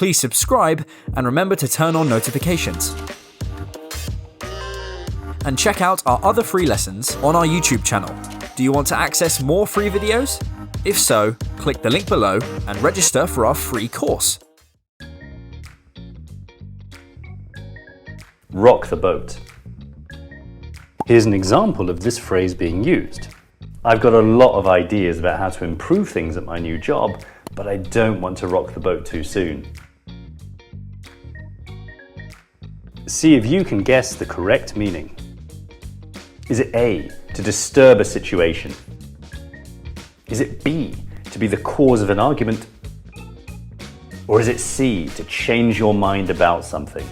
Please subscribe and remember to turn on notifications. And check out our other free lessons on our YouTube channel. Do you want to access more free videos? If so, click the link below and register for our free course. Rock the boat. Here's an example of this phrase being used. I've got a lot of ideas about how to improve things at my new job, but I don't want to rock the boat too soon. See if you can guess the correct meaning. Is it A, to disturb a situation? Is it B, to be the cause of an argument? Or is it C, to change your mind about something?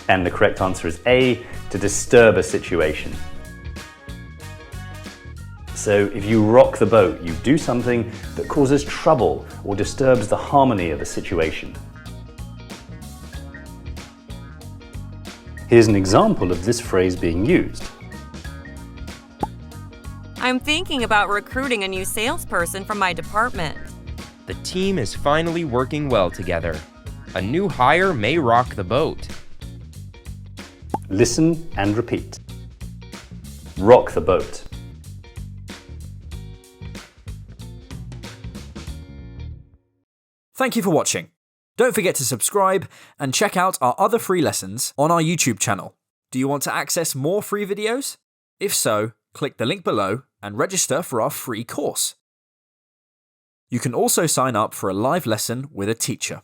And the correct answer is A, to disturb a situation. So if you rock the boat, you do something that causes trouble or disturbs the harmony of a situation. Here's an example of this phrase being used. I'm thinking about recruiting a new salesperson from my department. The team is finally working well together. A new hire may rock the boat. Listen and repeat. Rock the boat. Thank you for watching. Don't forget to subscribe and check out our other free lessons on our YouTube channel. Do you want to access more free videos? If so, click the link below and register for our free course. You can also sign up for a live lesson with a teacher.